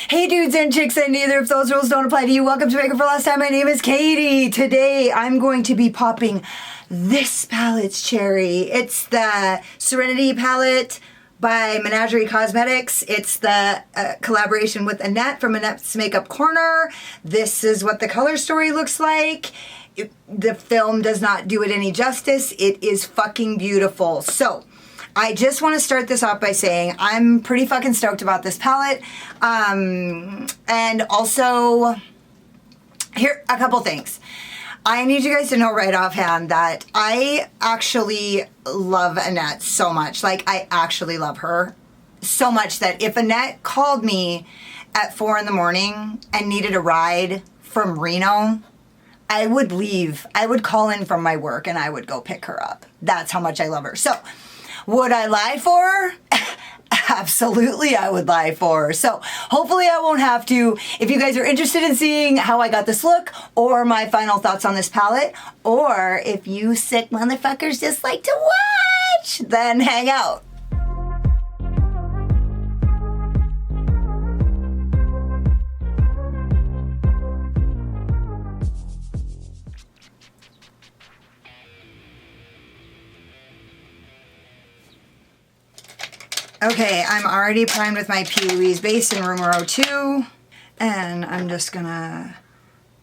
Hey dudes and chicks, and neither if those rules don't apply to you. Welcome to Makeup for Last Time. My name is Katie. Today I'm going to be popping this palette's cherry. It's the Serenity palette by Menagerie Cosmetics. It's the collaboration with Annette from Annette's Makeup Corner. This is what the color story looks like. The film does not do it any justice. It is fucking beautiful. So I just want to start this off by saying I'm pretty fucking stoked about this palette. And also, here, a couple things. I need you guys to know right offhand that I actually love Annette so much. Like, I actually love her so much that if Annette called me at 4 in the morning and needed a ride from Reno, I would leave. I would call in from my work and I would go pick her up. That's how much I love her. So, would I lie for her? Absolutely, I would lie for her. So hopefully I won't have to. If you guys are interested in seeing how I got this look or my final thoughts on this palette, or if you sick motherfuckers just like to watch, then hang out. Okay, I'm already primed with my Pee-wee's base in room 2, and I'm just gonna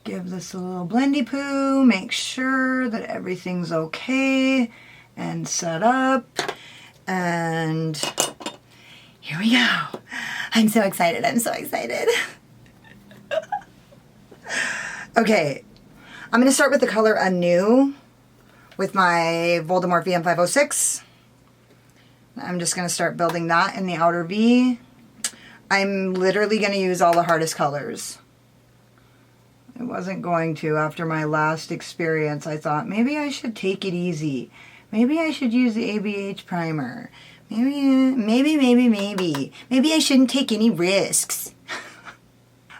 give this a little blendy poo, make sure that everything's okay and set up, and here we go. I'm so excited, I'm so excited. Okay, I'm gonna start with the color Anew with my Voldemort VM506. I'm just going to start building that in the outer V. I'm literally going to use all the hardest colors. I wasn't going to after my last experience. I thought maybe I should take it easy. Maybe I should use the ABH primer. Maybe I shouldn't take any risks.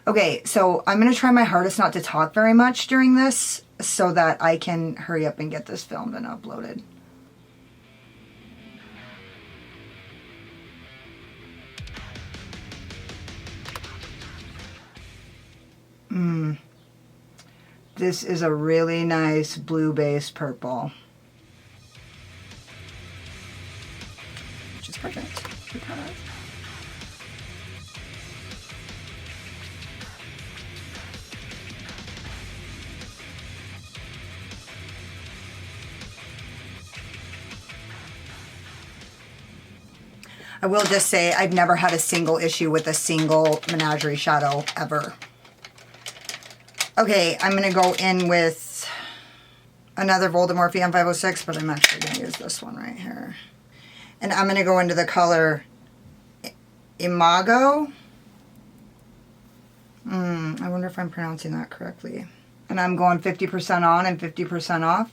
Okay, so I'm going to try my hardest not to talk very much during this so that I can hurry up and get this filmed and uploaded. This is a really nice blue base purple. Which is perfect. I will just say I've never had a single issue with a single Menagerie shadow ever. Okay, I'm going to go in with another Voldemort VM506, but I'm actually going to use this one right here. And I'm going to go into the color Imago. I wonder if I'm pronouncing that correctly. And I'm going 50% on and 50% off.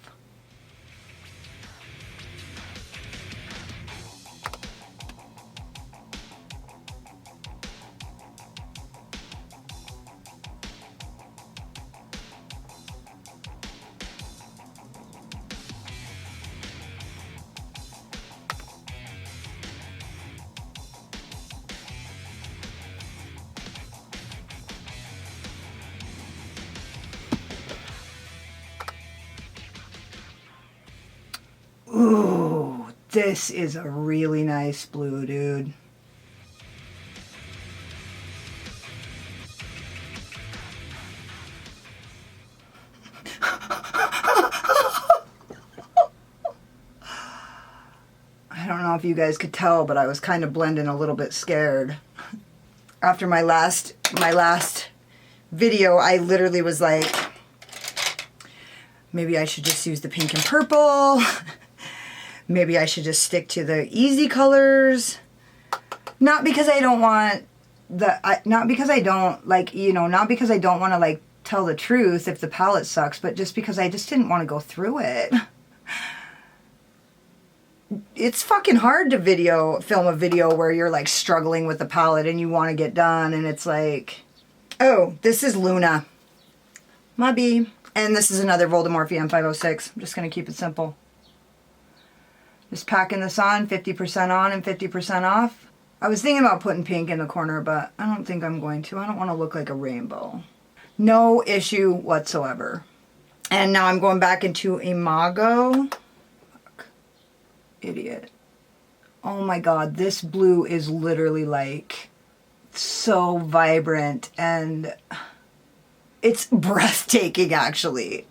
Ooh, this is a really nice blue, dude. I don't know if you guys could tell, but I was kind of blending a little bit scared. After my last video, I literally was like, maybe I should just use the pink and purple. Maybe I should just stick to the easy colors. Not because I don't want not because I don't like, you know, not because I don't want to like tell the truth if the palette sucks, but just because I just didn't want to go through it. It's fucking hard to film a video where you're like struggling with the palette and you want to get done, and it's like, oh, this is Luna. My B. And this is another Voldemort VM506. I'm just going to keep it simple. Just packing this on, 50% on and 50% off. I was thinking about putting pink in the corner, but I don't think I'm going to. I don't want to look like a rainbow. No issue whatsoever. And now I'm going back into Imago. Fuck. Idiot. Oh my god, this blue is literally like so vibrant and it's breathtaking actually.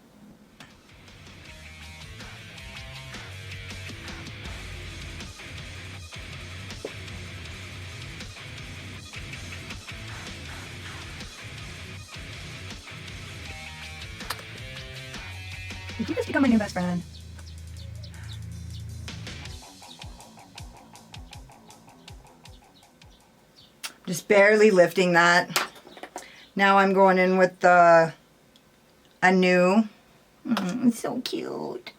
Did you just become my new best friend? Just barely lifting that. Now I'm going in with the Anew. It's so cute.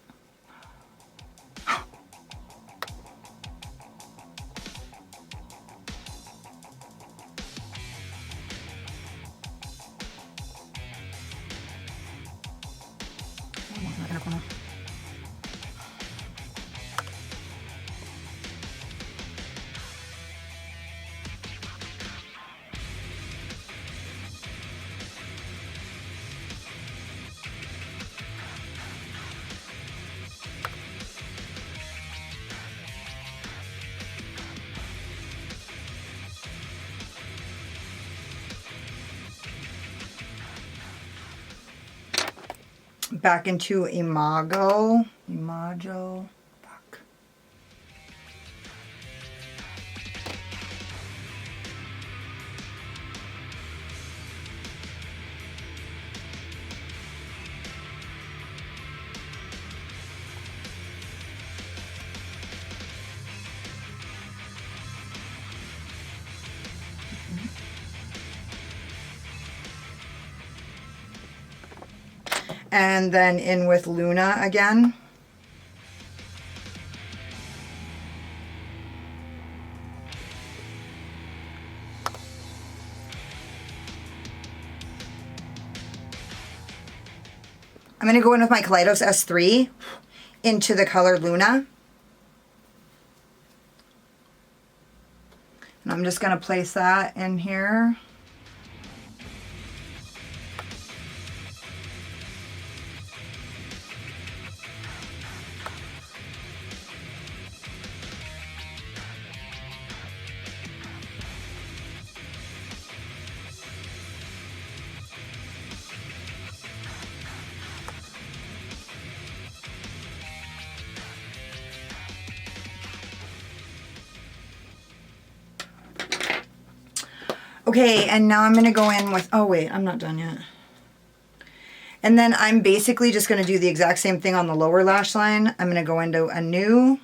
Back into Imago. Fuck. And then in with Luna again. I'm going to go in with my Kaleidos S3 into the color Luna. And I'm just going to place that in here. Okay, and now I'm going to go in with, oh wait, I'm not done yet. And then I'm basically just going to do the exact same thing on the lower lash line. I'm going to go into Anew.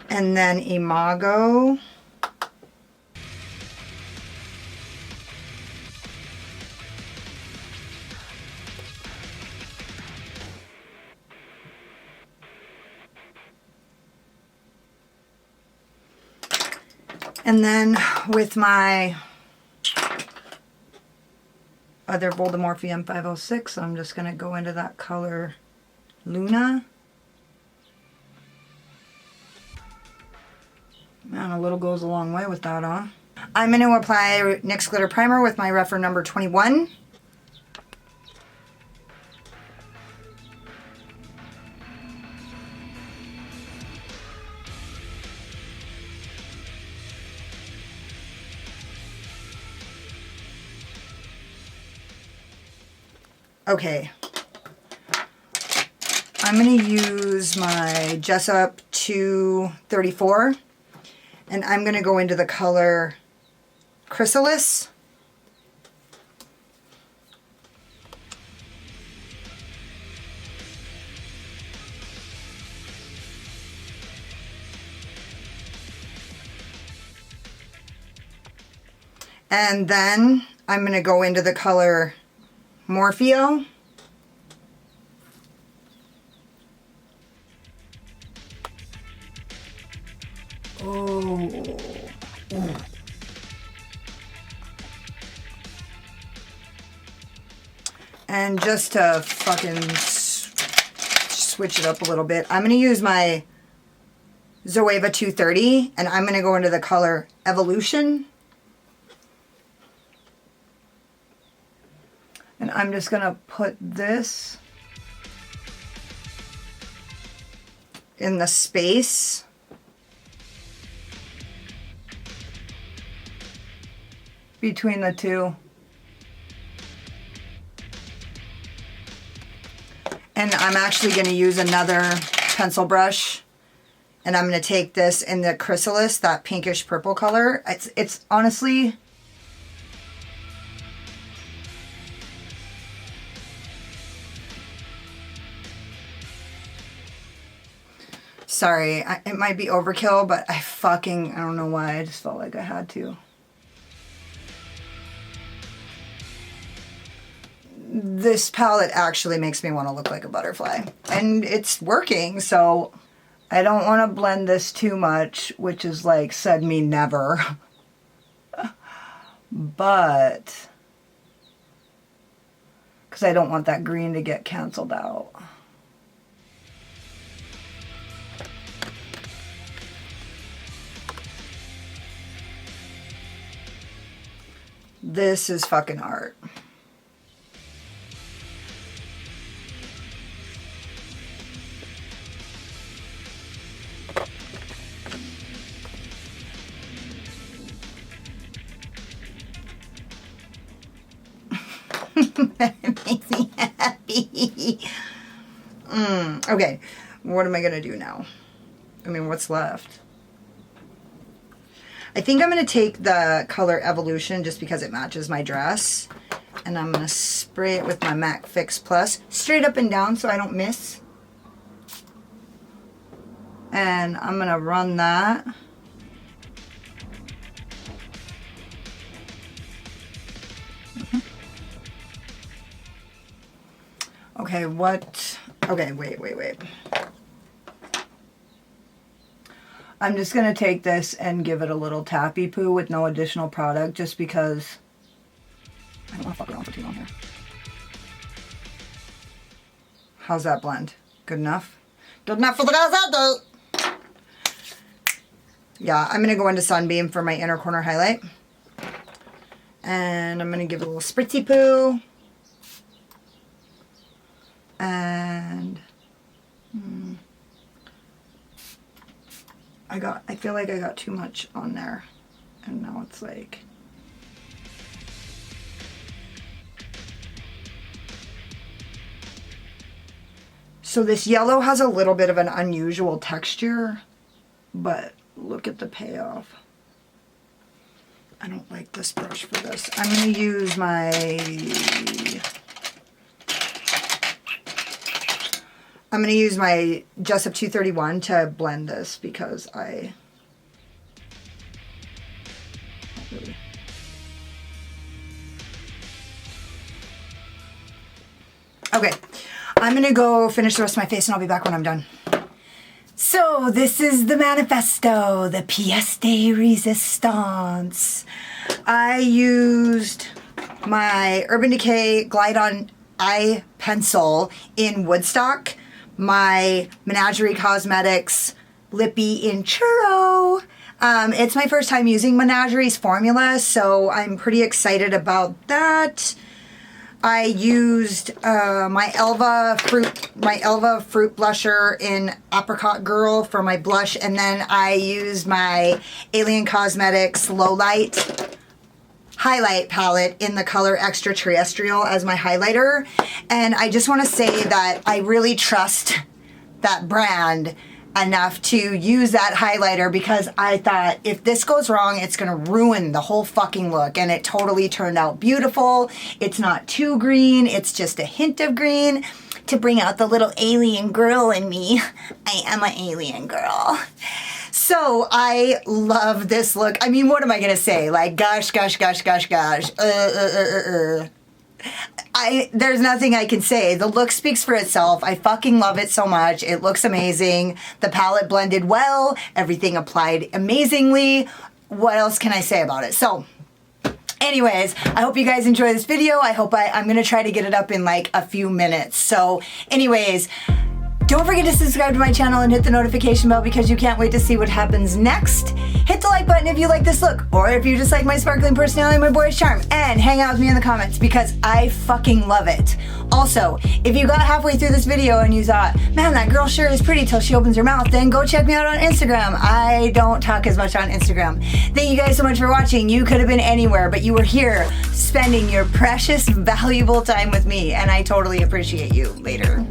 And then Imago. And then with my other Voldomorphe M506, I'm just going to go into that color Luna. Man, a little goes a long way with that, huh? I'm going to apply NYX Glitter Primer with my Rephr number 21. Okay, I'm going to use my Jessup 234, and I'm going to go into the color Chrysalis. And then I'm going to go into the color Morpheo. Oh. And just to fucking switch it up a little bit, I'm going to use my Zoeva 230, and I'm going to go into the color Evolution. And I'm just going to put this in the space between the two. And I'm actually going to use another pencil brush, and I'm going to take this in the Chrysalis, that pinkish purple color. It's honestly, sorry, it might be overkill, but I don't know why, I just felt like I had to. This palette actually makes me want to look like a butterfly, and it's working, so I don't want to blend this too much, which is like said me never. But because I don't want that green to get canceled out. This is fucking art. It makes me happy. Okay, what am I gonna do now? I mean, what's left? I think I'm gonna take the color Evolution just because it matches my dress, and I'm gonna spray it with my MAC Fix Plus straight up and down so I don't miss. And I'm gonna run that. Okay, wait. I'm just going to take this and give it a little tappy poo with no additional product just because I don't want to fuck around for too long here. How's that blend? Good enough? Good enough for the guys out there! Yeah, I'm going to go into Sunbeam for my inner corner highlight. And I'm going to give it a little spritzy poo. And I feel like I got too much on there, and now it's like, so this yellow has a little bit of an unusual texture, but look at the payoff. I don't like this brush for this. I'm going to use my Jessup 231 to blend this because I really. Okay, I'm gonna go finish the rest of my face and I'll be back when I'm done. So this is the manifesto, the pièce de résistance. I used my Urban Decay Glide On Eye Pencil in Woodstock, my Menagerie Cosmetics Lippy in Churro. It's my first time using Menagerie's formula, so I'm pretty excited about that. I used my Elva fruit blusher in Apricot Girl for my blush, and then I used my Alien Cosmetics Low Light highlight palette in the color Extraterrestrial as my highlighter. And I just want to say that I really trust that brand enough to use that highlighter because I thought if this goes wrong, it's going to ruin the whole fucking look. And it totally turned out beautiful. It's not too green. It's just a hint of green to bring out the little alien girl in me. I am an alien girl. So I love this look. I mean, what am I going to say? Like, gosh. There's nothing I can say. The look speaks for itself. I fucking love it so much. It looks amazing. The palette blended well. Everything applied amazingly. What else can I say about it? So, Anyways, I hope you guys enjoy this video. I'm gonna try to get it up in like a few minutes. So anyways, don't forget to subscribe to my channel and hit the notification bell because you can't wait to see what happens next. Hit the like button if you like this look, or if you just like my sparkling personality and my boyish charm, and hang out with me in the comments because I fucking love it. Also, if you got halfway through this video and you thought, man, that girl sure is pretty till she opens her mouth, then go check me out on Instagram. I don't talk as much on Instagram. Thank you guys so much for watching. You could have been anywhere, but you were here spending your precious, valuable time with me, and I totally appreciate you. Later.